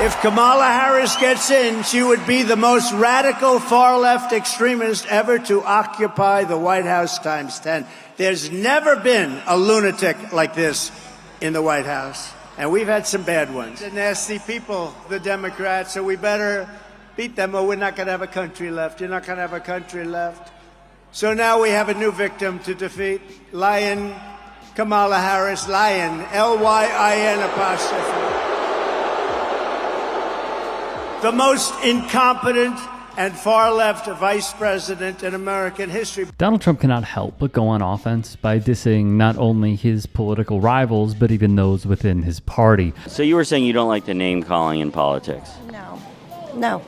If Kamala Harris gets in, she would be the most radical far-left extremist ever to occupy the White House times 10. There's never been a lunatic like this in the White House, and we've had some bad ones. They're nasty people, the Democrats, so we better beat them or we're not going to have a country left. You're not going to have a country left. So now we have a new victim to defeat, Lion Kamala Harris, Lion, L-Y-I-N apostrophe. The most incompetent and far-left vice president in American history. Donald Trump cannot help but go on offense by dissing not only his political rivals, but even those within his party. So you were saying you don't like the name-calling in politics? No.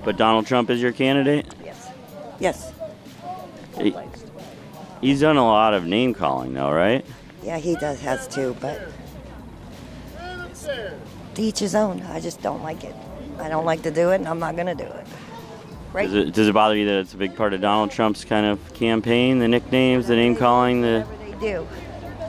But Donald Trump is your candidate? Yes. He's done a lot of name-calling, though, right? Yeah, he has too, but to each his own. I just don't like it. I don't like to do it, and I'm not going to do it. Right? Does it bother you that it's a big part of Donald Trump's kind of campaign, the nicknames, the name-calling? Whatever they do.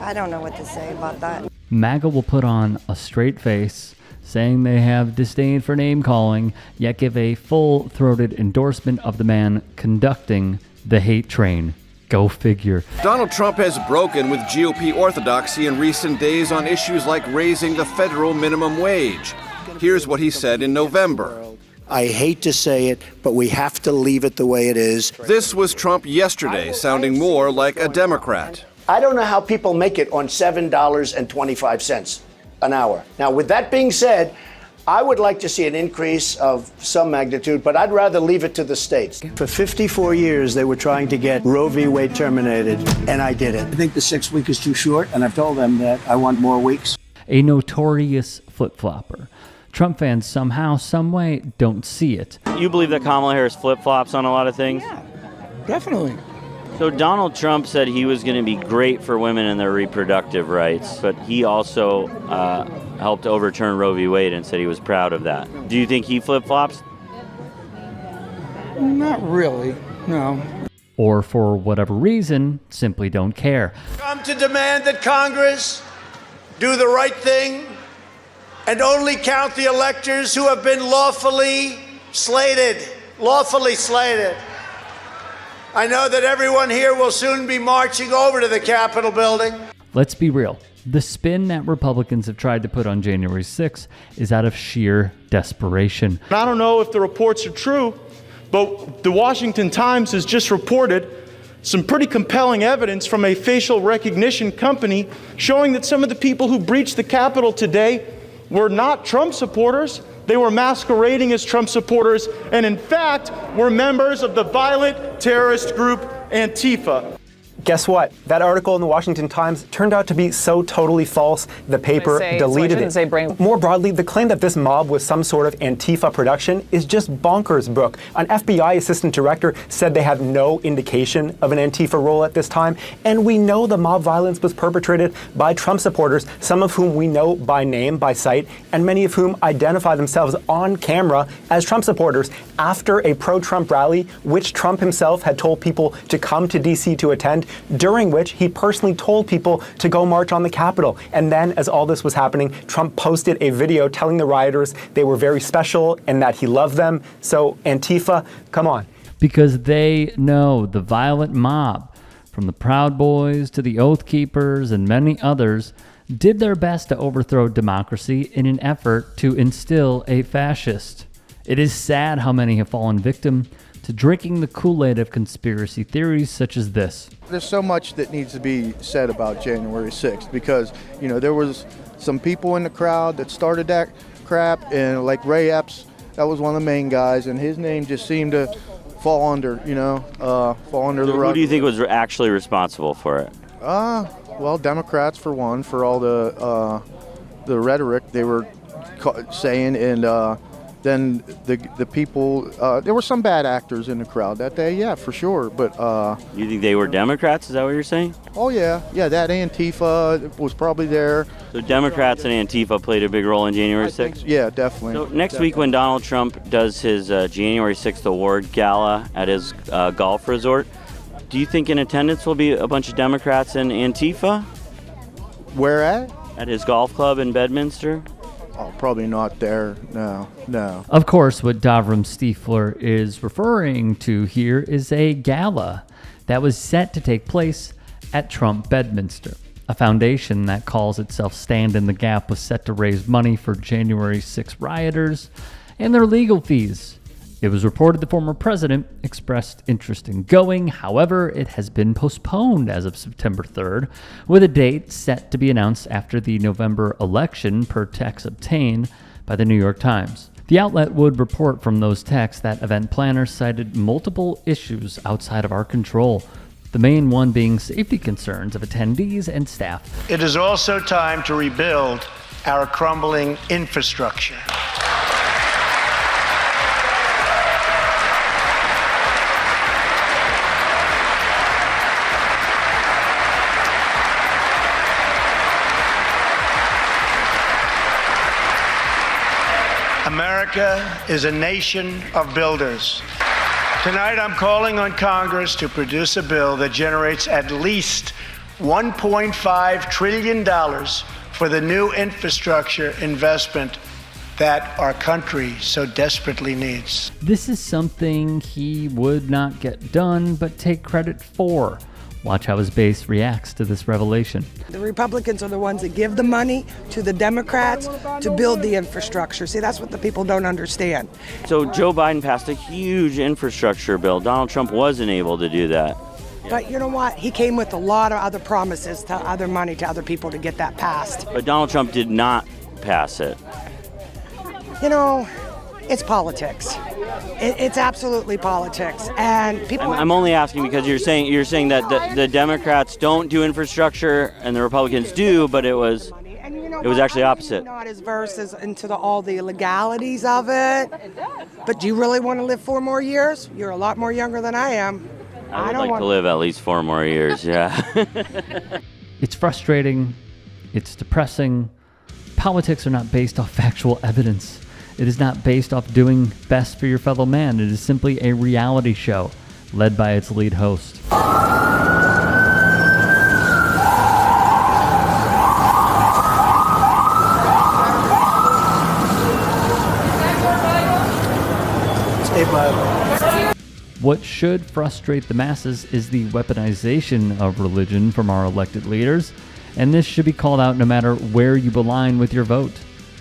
I don't know what to say about that. MAGA will put on a straight face, saying they have disdain for name-calling, yet give a full-throated endorsement of the man conducting the hate train. Go figure. Donald Trump has broken with GOP orthodoxy in recent days on issues like raising the federal minimum wage. Here's what he said in November. I hate to say it, but we have to leave it the way it is. This was Trump yesterday, sounding more like a Democrat. I don't know how people make it on $7.25 an hour. Now, with that being said, I would like to see an increase of some magnitude, but I'd rather leave it to the states. For 54 years, they were trying to get Roe v. Wade terminated, and I did it. I think the 6 week is too short, and I've told them that I want more weeks. A notorious flip-flopper. Trump fans somehow, someway, don't see it. You believe that Kamala Harris flip-flops on a lot of things? Yeah, definitely. So Donald Trump said he was going to be great for women and their reproductive rights, but he also helped overturn Roe v. Wade and said he was proud of that. Do you think he flip-flops? Not really, no. Or for whatever reason, simply don't care. Come to demand that Congress do the right thing and only count the electors who have been lawfully slated. Lawfully slated. I know that everyone here will soon be marching over to the Capitol building. Let's be real. The spin that Republicans have tried to put on January 6th is out of sheer desperation. I don't know if the reports are true, but the Washington Times has just reported some pretty compelling evidence from a facial recognition company showing that some of the people who breached the Capitol today were not Trump supporters. They were masquerading as Trump supporters and, in fact, were members of the violent terrorist group Antifa. Guess what? That article in the Washington Times turned out to be so totally false, the paper deleted it. More broadly, the claim that this mob was some sort of Antifa production is just bonkers, Brooke. An FBI assistant director said they have no indication of an Antifa role at this time, and we know the mob violence was perpetrated by Trump supporters, some of whom we know by name, by sight, and many of whom identify themselves on camera as Trump supporters after a pro-Trump rally, which Trump himself had told people to come to D.C. to attend, during which he personally told people to go march on the Capitol. And then, as all this was happening, Trump posted a video telling the rioters they were very special and that he loved them. So, Antifa, come on. Because they know the violent mob, from the Proud Boys to the Oath Keepers and many others, did their best to overthrow democracy in an effort to instill a fascist. It is sad how many have fallen victim to drinking the Kool-Aid of conspiracy theories such as this. There's so much that needs to be said about January 6th because, you know, there was some people in the crowd that started that crap, and like Ray Epps, that was one of the main guys, and his name just seemed to fall under, fall under the rug. Who do you think was actually responsible for it? Well, Democrats for one, for all the rhetoric they were saying, and then the people, there were some bad actors in the crowd that day, yeah, for sure. But you think they were Democrats? Is that what you're saying? Oh yeah, that Antifa was probably there. So Democrats and Antifa played a big role in January 6th? Yeah, definitely. So next week when Donald Trump does his January 6th award gala at his golf resort, do you think in attendance will be a bunch of Democrats and Antifa? Where at? At his golf club in Bedminster. Oh, probably not there. No. Of course, what Davram Stiefler is referring to here is a gala that was set to take place at Trump Bedminster. A foundation that calls itself Stand in the Gap was set to raise money for January 6 rioters and their legal fees. It was reported the former president expressed interest in going. However, it has been postponed as of September 3rd, with a date set to be announced after the November election, per texts obtained by the New York Times. The outlet would report from those texts that event planners cited multiple issues outside of our control, the main one being safety concerns of attendees and staff. It is also time to rebuild our crumbling infrastructure. America is a nation of builders. Tonight, I'm calling on Congress to produce a bill that generates at least $1.5 trillion for the new infrastructure investment that our country so desperately needs. This is something he would not get done, but take credit for. Watch how his base reacts to this revelation. The Republicans are the ones that give the money to the Democrats to build the infrastructure. See, that's what the people don't understand. So Joe Biden passed a huge infrastructure bill. Donald Trump wasn't able to do that. But you know what? He came with a lot of other promises to other money to other people to get that passed. But Donald Trump did not pass it. You know, it's politics. It's absolutely politics, and people. I'm only asking because you're saying that the Democrats don't do infrastructure and the Republicans do, but it was actually opposite. Not as versed into all the legalities of it. But do you really want to live 4 more years? You're a lot more younger than I am. I would like to live at least 4 more years. Yeah. It's frustrating. It's depressing. Politics are not based off factual evidence. It is not based off doing best for your fellow man. It is simply a reality show led by its lead host. Stay by. What should frustrate the masses is the weaponization of religion from our elected leaders, and this should be called out no matter where you align with your vote.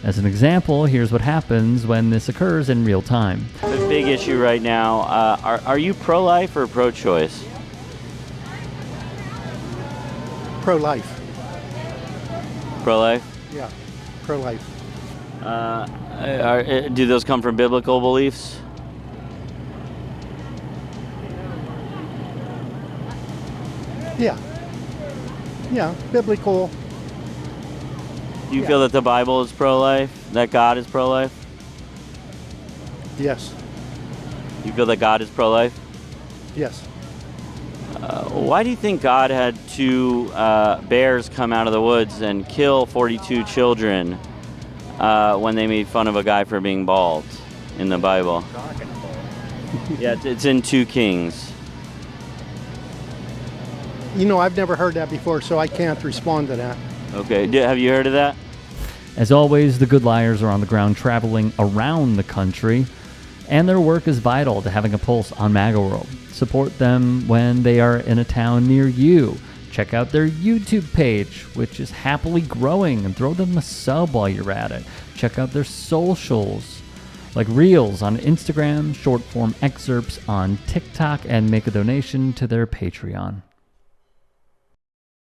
As an example, here's what happens when this occurs in real time. The big issue right now, are you pro-life or pro-choice? Pro-life. Pro-life? Yeah, pro-life. Do those come from biblical beliefs? Yeah, biblical. Do you feel that the Bible is pro-life? That God is pro-life? Yes. You feel that God is pro-life? Yes. Why do you think God had 2 bears come out of the woods and kill 42 children when they made fun of a guy for being bald in the Bible? Yeah, it's in 2 Kings. You know, I've never heard that before, so I can't respond to that. Okay, have you heard of that? As always, the good liars are on the ground traveling around the country, and their work is vital to having a pulse on MAGA world. Support them when they are in a town near you. Check out their YouTube page, which is happily growing, and throw them a sub while you're at it. Check out their socials, like Reels on Instagram, short form excerpts on TikTok, and make a donation to their Patreon.